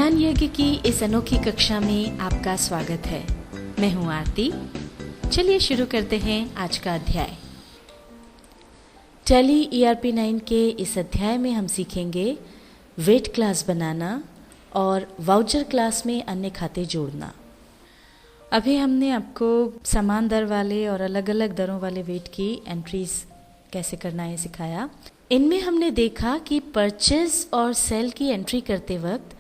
ज्ञान यज्ञ की इस अनोखी कक्षा में आपका स्वागत है। मैं हूं आरती। चलिए शुरू करते हैं आज का अध्याय। टैली ERP 9 के इस अध्याय में हम सीखेंगे वेट क्लास बनाना और वाउचर क्लास में अन्य खाते जोड़ना। अभी हमने आपको समान दर वाले और अलग अलग दरों वाले वेट की एंट्रीज कैसे करना है सिखाया। इनमें हमने देखा कि परचेज और सेल की एंट्री करते वक्त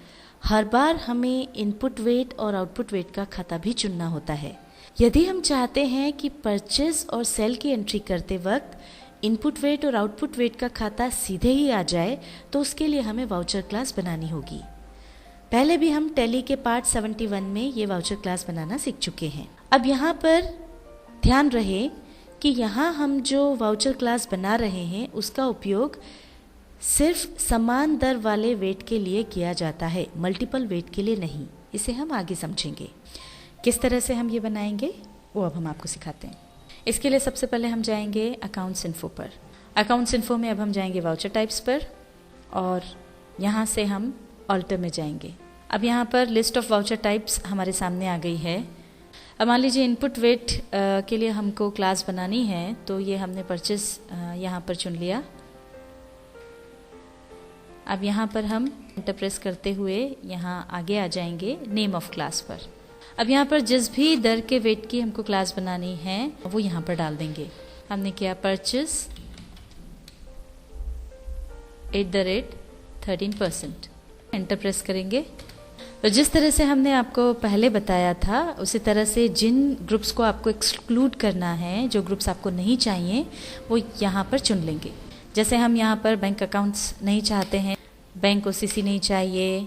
हर बार हमें इनपुट वेट और आउटपुट वेट का खाता भी चुनना होता है। यदि हम चाहते हैं कि परचेज और सेल की एंट्री करते वक्त इनपुट वेट और आउटपुट वेट का खाता सीधे ही आ जाए तो उसके लिए हमें वाउचर क्लास बनानी होगी। पहले भी हम टैली के पार्ट 71 में ये वाउचर क्लास बनाना सीख चुके हैं। अब यहाँ पर ध्यान रहे कि यहाँ हम जो वाउचर क्लास बना रहे हैं उसका उपयोग सिर्फ समान दर वाले वेट के लिए किया जाता है, मल्टीपल वेट के लिए नहीं। इसे हम आगे समझेंगे किस तरह से हम ये बनाएंगे, वो अब हम आपको सिखाते हैं। इसके लिए सबसे पहले हम जाएंगे अकाउंट्स इन्फो पर। अकाउंट्स इन्फो में अब हम जाएंगे वाउचर टाइप्स पर और यहाँ से हम ऑल्टर में जाएंगे। अब यहाँ पर लिस्ट ऑफ वाउचर टाइप्स हमारे सामने आ गई है। अब मान लीजिए इनपुट वेट के लिए हमको क्लास बनानी है, तो ये हमने परचेस यहाँ पर चुन लिया। अब यहाँ पर हम एंटर प्रेस करते हुए यहाँ आगे आ जाएंगे नेम ऑफ क्लास पर। अब यहाँ पर जिस भी दर के वेट की हमको क्लास बनानी है वो यहाँ पर डाल देंगे। हमने किया परचेस @13%। एंटर प्रेस करेंगे। तो जिस तरह से हमने आपको पहले बताया था उसी तरह से जिन ग्रुप्स को आपको एक्सक्लूड करना है, जो ग्रुप्स आपको नहीं चाहिए, वो यहाँ पर चुन लेंगे। जैसे हम यहाँ पर बैंक अकाउंट्स नहीं चाहते हैं, बैंक OCC नहीं चाहिए,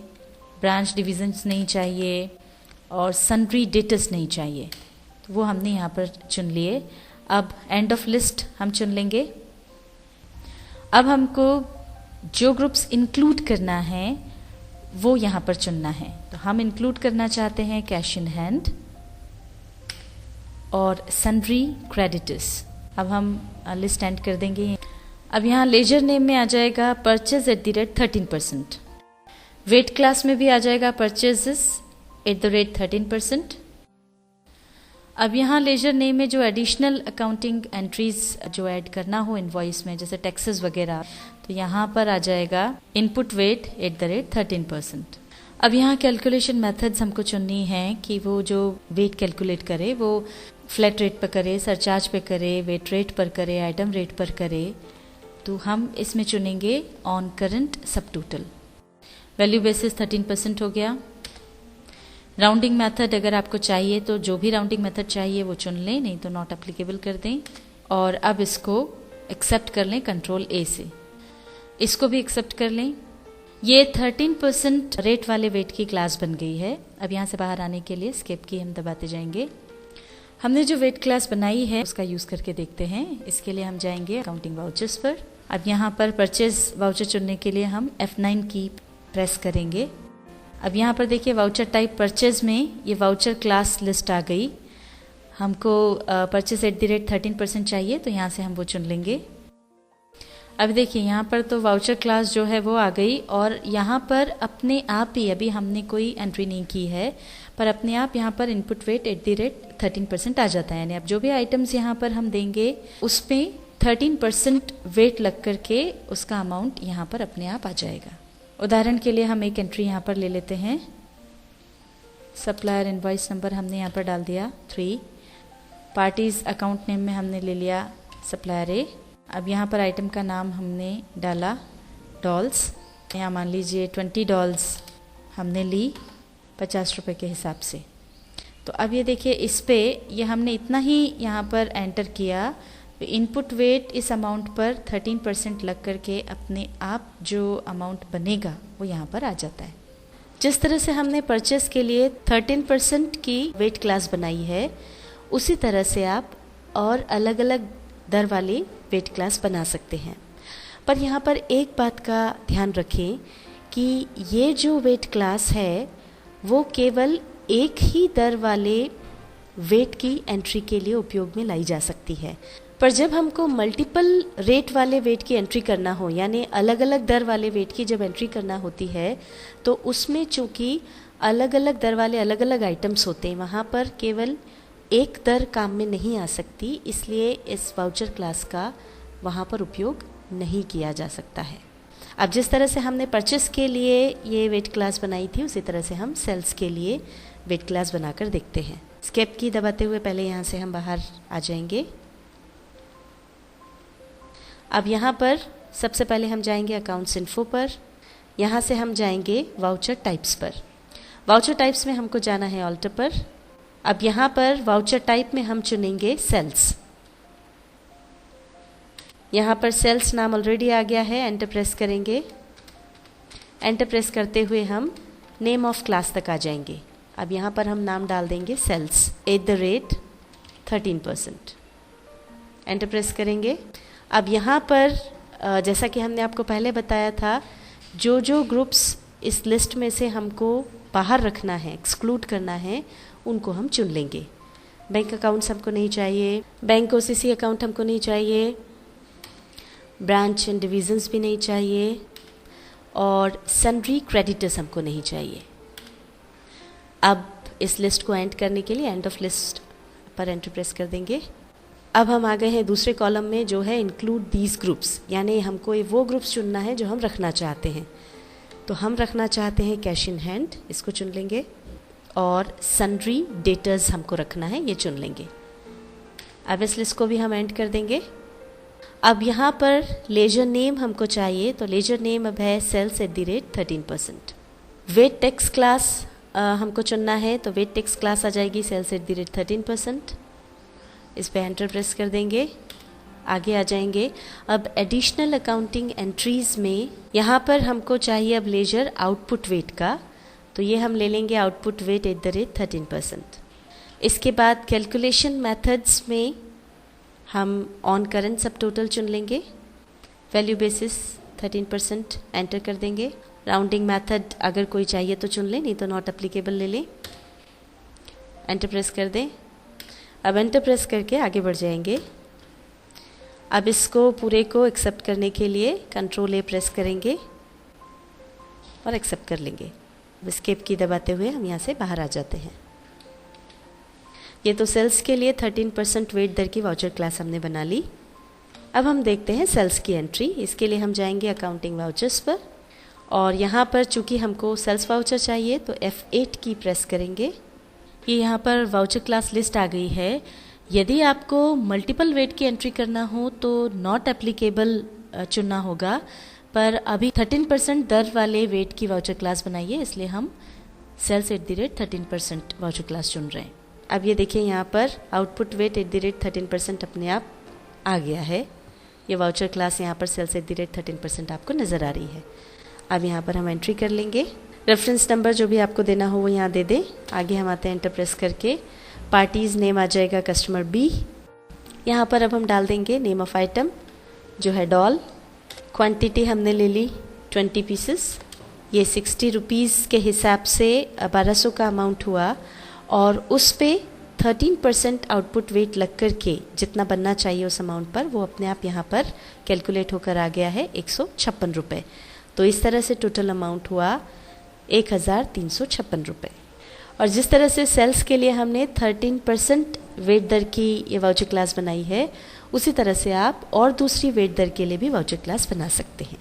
ब्रांच डिविजन्स नहीं चाहिए और सन्ड्री डेटर्स नहीं चाहिए, तो वो हमने यहाँ पर चुन लिए। अब एंड ऑफ लिस्ट हम चुन लेंगे। अब हमको जो ग्रुप्स इंक्लूड करना है वो यहाँ पर चुनना है। तो हम इंक्लूड करना चाहते हैं कैश इन हैंड और सन्ड्री क्रेडिटर्स। अब हम लिस्ट एंड कर देंगे। अब यहाँ लेजर नेम में आ जाएगा परचेज @13%। वेट क्लास में भी आ जाएगा परचेजेस @13%। अब यहाँ लेजर नेम में जो एडिशनल अकाउंटिंग एंट्रीज जो ऐड करना हो इनवॉइस में, जैसे टैक्सेस वगैरह, तो यहाँ पर आ जाएगा इनपुट वेट @13%। अब यहाँ कैलकुलेशन मेथड्स हमको चुननी है कि वो जो वेट कैलकुलेट करे वो फ्लैट रेट पर करे, सरचार्ज पे करे, वेट रेट पर करे, आइटम रेट पर करे। तो हम इसमें चुनेंगे ऑन करंट सब टोटल। वैल्यू बेसिस 13% हो गया। राउंडिंग मेथड अगर आपको चाहिए तो जो भी राउंडिंग मेथड चाहिए वो चुन लें, नहीं तो नॉट एप्लीकेबल कर दें। और अब इसको एक्सेप्ट कर लें कंट्रोल A से। इसको भी एक्सेप्ट कर लें। ये 13% रेट वाले वेट की क्लास बन गई है। अब यहाँ से बाहर आने के लिए स्केप की हम दबाते जाएंगे। हमने जो वेट क्लास बनाई है उसका यूज़ करके देखते हैं। इसके लिए हम जाएंगे अकाउंटिंग वाउचर्स पर। अब यहाँ पर परचेज वाउचर चुनने के लिए हम F9 की प्रेस करेंगे। अब यहाँ पर देखिए वाउचर टाइप परचेज में ये वाउचर क्लास लिस्ट आ गई। हमको परचेज @13% चाहिए, तो यहाँ से हम वो चुन लेंगे। अब देखिए यहाँ पर तो वाउचर क्लास जो है वो आ गई और यहाँ पर अपने आप ही, अभी हमने कोई एंट्री नहीं की है, पर अपने आप यहाँ पर इनपुट वेट @13% आ जाता है। यानी अब जो भी आइटम्स यहाँ पर हम देंगे उसमें 13% वेट लग करके उसका अमाउंट यहाँ पर अपने आप आ जाएगा। उदाहरण के लिए हम एक एंट्री यहाँ पर ले लेते हैं। सप्लायर इनवॉइस नंबर हमने यहाँ पर डाल दिया 3। पार्टीज अकाउंट नेम में हमने ले लिया सप्लायर A। अब यहाँ पर आइटम का नाम हमने डाला डॉल्स। यहाँ मान लीजिए 20 डॉल्स हमने ली 50 रुपये के हिसाब से। तो अब ये देखिए इस पे ये हमने इतना ही यहाँ पर एंटर किया, इनपुट वेट इस अमाउंट पर 13% लग करके अपने आप जो अमाउंट बनेगा वो यहाँ पर आ जाता है। जिस तरह से हमने परचेस के लिए 13% की वेट क्लास बनाई है, उसी तरह से आप और अलग अलग दर वाली वेट क्लास बना सकते हैं। पर यहाँ पर एक बात का ध्यान रखें कि ये जो वेट क्लास है वो केवल एक ही दर वाले वेट की एंट्री के लिए उपयोग में लाई जा सकती है। पर जब हमको मल्टीपल रेट वाले वेट की एंट्री करना हो, यानी अलग अलग दर वाले वेट की जब एंट्री करना होती है, तो उसमें चूँकि अलग अलग दर वाले अलग अलग आइटम्स होते हैं, वहाँ पर केवल एक दर काम में नहीं आ सकती, इसलिए इस वाउचर क्लास का वहाँ पर उपयोग नहीं किया जा सकता है। अब जिस तरह से हमने परचेस के लिए ये वेट क्लास बनाई थी, उसी तरह से हम सेल्स के लिए वेट क्लास बनाकर देखते हैं। स्केप की दबाते हुए पहले यहाँ से हम बाहर आ जाएंगे। अब यहाँ पर सबसे पहले हम जाएंगे अकाउंट्स इन्फो पर, यहाँ से हम जाएंगे वाउचर टाइप्स पर। वाउचर टाइप्स में हमको जाना है ऑल्टर पर। अब यहाँ पर वाउचर टाइप में हम चुनेंगे सेल्स। यहाँ पर सेल्स नाम ऑलरेडी आ गया है, एंटर प्रेस करेंगे। एंटर प्रेस करते हुए हम नेम ऑफ क्लास तक आ जाएंगे। अब यहाँ पर हम नाम डाल देंगे सेल्स @13%। एंटर प्रेस करेंगे। अब यहाँ पर जैसा कि हमने आपको पहले बताया था, जो जो ग्रुप्स इस लिस्ट में से हमको बाहर रखना है, एक्सक्लूड करना है, उनको हम चुन लेंगे। बैंक अकाउंट्स हमको नहीं चाहिए, बैंक ओसीसी अकाउंट हमको नहीं चाहिए, ब्रांच एंड डिविजन्स भी नहीं चाहिए, और सन्ड्री क्रेडिटर्स हमको नहीं चाहिए। अब इस लिस्ट को एंड करने के लिए एंड ऑफ लिस्ट पर एंटर प्रेस कर देंगे। अब हम आ गए हैं दूसरे कॉलम में, जो है इंक्लूड दीज ग्रुप्स, यानी हमको ये वो ग्रुप्स चुनना है जो हम रखना चाहते हैं। तो हम रखना चाहते हैं कैश इन हैंड, इसको चुन लेंगे, और सन्ड्री डेटर्स हमको रखना है, ये चुन लेंगे। अब इस लिस्ट को भी हम एंड कर देंगे। अब यहाँ पर लेजर नेम हमको चाहिए, तो लेजर नेम अब है सेल्स @13%। वेट टेक्स क्लास हमको चुनना है, तो वेट टेक्स क्लास आ जाएगी सेल्स @13%। इस पे एंटर प्रेस कर देंगे, आगे आ जाएंगे। अब एडिशनल अकाउंटिंग एंट्रीज़ में यहाँ पर हमको चाहिए अब लेजर आउटपुट वेट का, तो ये हम ले लेंगे आउटपुट वेट @13%। इसके बाद कैलकुलेशन मेथड्स में हम ऑन करंट सब टोटल चुन लेंगे, वैल्यू बेसिस 13%, एंटर कर देंगे। राउंडिंग मेथड अगर कोई चाहिए तो चुन लें, नहीं तो नॉट एप्लीकेबल ले लें। एंटर प्रेस कर दें। अब एंटर प्रेस करके आगे बढ़ जाएंगे। अब इसको पूरे को एक्सेप्ट करने के लिए Ctrl+A प्रेस करेंगे और एक्सेप्ट कर लेंगे। एस्केप की दबाते हुए हम यहाँ से बाहर आ जाते हैं। ये तो सेल्स के लिए 13% वेट दर की वाउचर क्लास हमने बना ली। अब हम देखते हैं सेल्स की एंट्री। इसके लिए हम जाएंगे अकाउंटिंग वाउचर्स पर, और यहाँ पर चूँकि हमको सेल्स वाउचर चाहिए तो F8 की प्रेस करेंगे। ये यहाँ पर वाउचर क्लास लिस्ट आ गई है। यदि आपको मल्टीपल वेट की एंट्री करना हो तो नॉट एप्लीकेबल चुनना होगा, पर अभी 13% दर वाले वेट की वाउचर क्लास बनाई है, इसलिए हम सेल्स @13% वाउचर क्लास चुन रहे हैं। अब ये देखिए यहाँ पर आउटपुट वेट @13% अपने आप आ गया है। ये वाउचर क्लास यहाँ पर सेल्स @13% आपको नज़र आ रही है। अब यहाँ पर हम एंट्री कर लेंगे। रेफरेंस नंबर जो भी आपको देना हो वो यहाँ दे दें। आगे हम आते हैं एंटर प्रेस करके। पार्टीज़ नेम आ जाएगा कस्टमर बी। यहाँ पर अब हम डाल देंगे नेम ऑफ आइटम जो है डॉल। क्वांटिटी हमने ले ली 20 पीसेस। ये 60 रुपीज़ के हिसाब से 1200 का अमाउंट हुआ, और उस पे 13% आउटपुट वेट लग कर के जितना बनना चाहिए उस अमाउंट पर, वो अपने आप यहाँ पर कैलकुलेट होकर आ गया है 156 रुपये। तो इस तरह से टोटल अमाउंट हुआ 1356 रुपये। और जिस तरह से सेल्स के लिए हमने 13% वेट दर की ये वाउचर क्लास बनाई है, उसी तरह से आप और दूसरी वेट दर के लिए भी वाउचर क्लास बना सकते हैं।